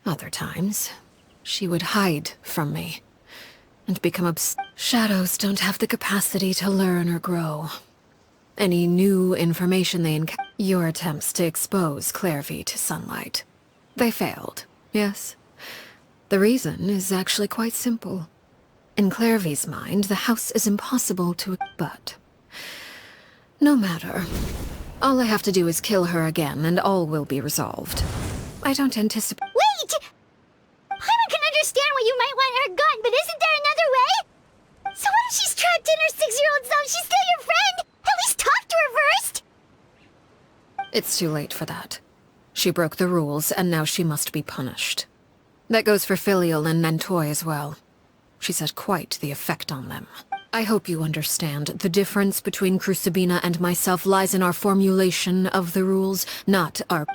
Other times, she would hide from me and become Shadows don't have the capacity to learn or grow. Any new information they encounter. Your attempts to expose Clairvy to sunlight. They failed, yes. The reason is actually quite simple. In Clairvy's mind, the house is impossible to... But... no matter. All I have to do is kill her again, and all will be resolved. I don't anticipate... Wait! Paimon can understand why you might want her gun, but isn't there another way? So what if she's trapped in her 6-year-old self? She's still your friend! At least talk to her first! It's too late for that. She broke the rules, and now she must be punished. That goes for Filial and Nantoy as well. She's had quite the effect on them. I hope you understand. The difference between Crucibina and myself lies in our formulation of the rules, not our...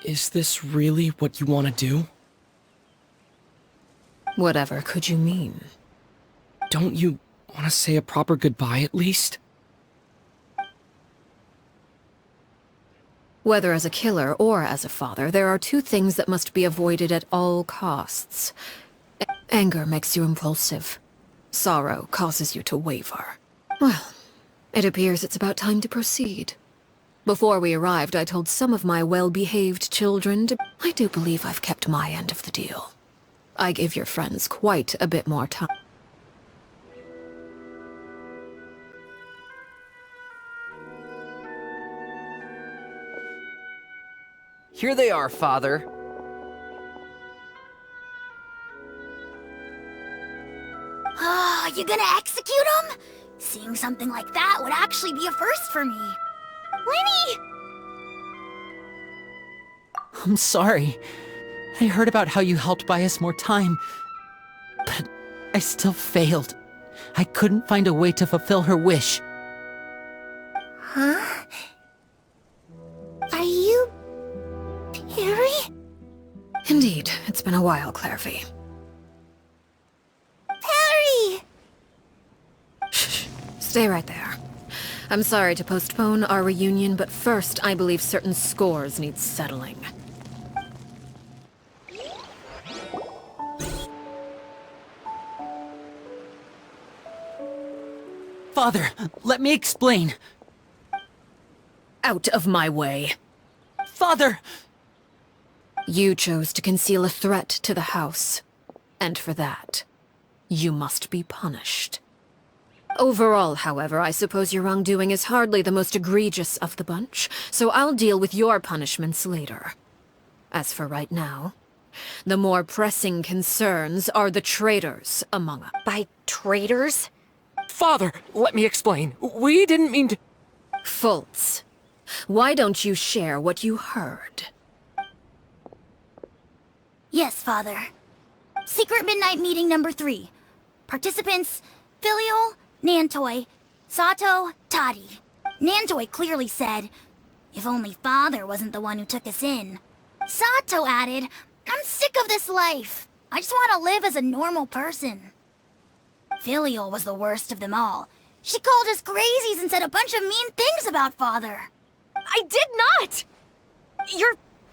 Is this really what you want to do? Whatever could you mean? Don't you want to say a proper goodbye at least? Whether as a killer or as a father, there are two things that must be avoided at all costs. Anger makes you impulsive. Sorrow causes you to waver. Well, it appears it's about time to proceed. Before we arrived, I told some of my well-behaved children to... I do believe I've kept my end of the deal. I gave your friends quite a bit more time. Here they are, Father. Oh, you gonna execute him? Seeing something like that would actually be a first for me. Winnie! I'm sorry. I heard about how you helped buy us more time, but I still failed. I couldn't find a way to fulfill her wish. Huh? Are you... Perry? Indeed, it's been a while, Clairvy. Perry! Shh. Stay right there. I'm sorry to postpone our reunion, but first I believe certain scores need settling. Father, let me explain. Out of my way. Father! You chose to conceal a threat to the house. And for that, you must be punished. Overall, however, I suppose your wrongdoing is hardly the most egregious of the bunch, so I'll deal with your punishments later. As for right now, the more pressing concerns are the traitors among us. By traitors? Father, let me explain. We didn't mean to... Fultz, why don't you share what you heard? Yes, Father. Secret Midnight Meeting number 3. Participants, Filial, Nantoy, Sato, Toddy. Nantoy clearly said, if only Father wasn't the one who took us in. Sato added, I'm sick of this life. I just want to live as a normal person. Filial was the worst of them all. She called us crazies and said a bunch of mean things about Father. I did not!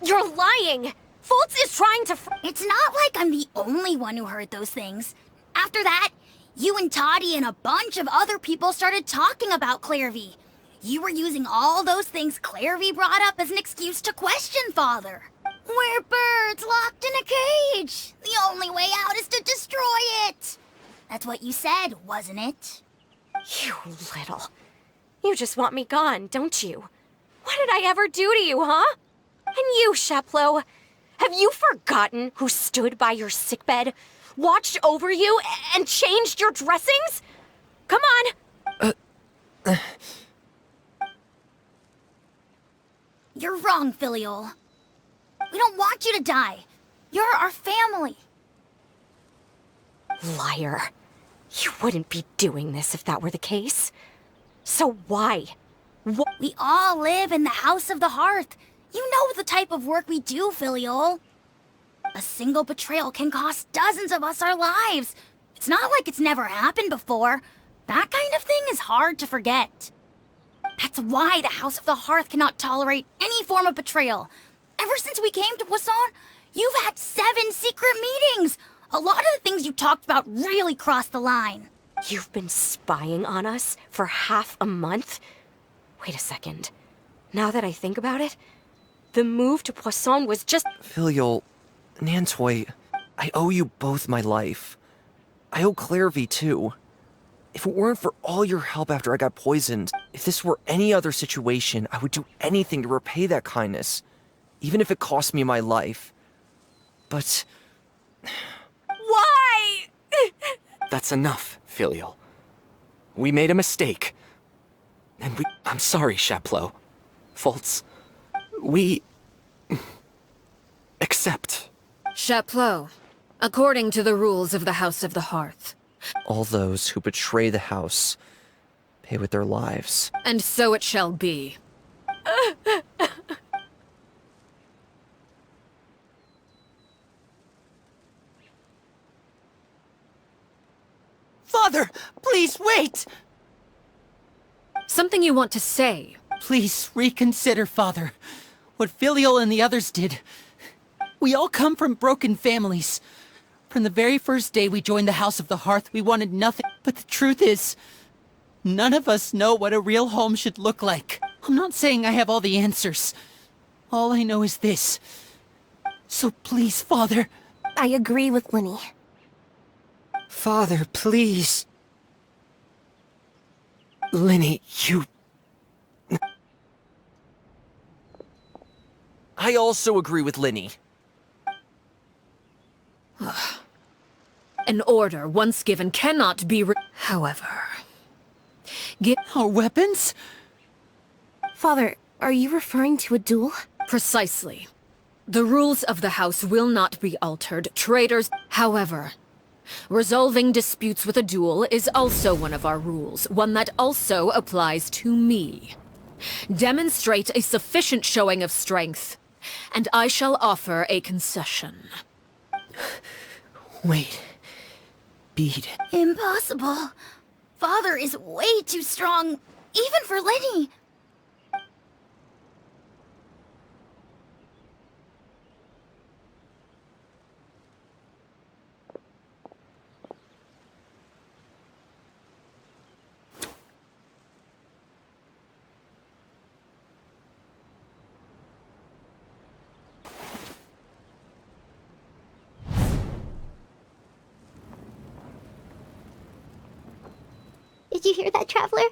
You're lying! Fultz is trying to It's not like I'm the only one who heard those things. After that, you and Toddy and a bunch of other people started talking about Clairvy. You were using all those things Clairvy brought up as an excuse to question Father. We're birds locked in a cage. The only way out is to destroy it. That's what you said, wasn't it? You little... You just want me gone, don't you? What did I ever do to you, huh? And you, Sheplo, have you forgotten who stood by your sickbed, watched over you, and changed your dressings? Come on! You're wrong, Filial. We don't want you to die. You're our family. Liar. You wouldn't be doing this if that were the case. So why? We all live in the House of the Hearth. You know the type of work we do, Filial. A single betrayal can cost dozens of us our lives. It's not like it's never happened before. That kind of thing is hard to forget. That's why the House of the Hearth cannot tolerate any form of betrayal. Ever since we came to Poisson, you've had 7 secret meetings! A lot of the things you talked about really crossed the line. You've been spying on us for half a month? Wait a second. Now that I think about it, the move to Poisson was just... Filial, Nantoy, I owe you both my life. I owe Clairvy too. If it weren't for all your help after I got poisoned, if this were any other situation, I would do anything to repay that kindness, even if it cost me my life. But... Why? That's enough, Filial. We made a mistake. And I'm sorry, Chapleau. Faults. We... accept. Chapleau, according to the rules of the House of the Hearth. All those who betray the house pay with their lives. And so it shall be. Father, please wait! Something you want to say? Please reconsider, Father. What Filial and the others did. We all come from broken families. From the very first day we joined the House of the Hearth, we wanted nothing. But the truth is, none of us know what a real home should look like. I'm not saying I have all the answers. All I know is this. So please, Father. I agree with Linny. Father, please. Linny, you... I also agree with Linny. An order once given cannot be However... Our weapons? Father, are you referring to a duel? Precisely. The rules of the House will not be altered. Traitors... However, resolving disputes with a duel is also one of our rules, one that also applies to me. Demonstrate a sufficient showing of strength, and I shall offer a concession. Wait. Bede. Impossible. Father is way too strong, even for Linny. Did you hear that, Traveler?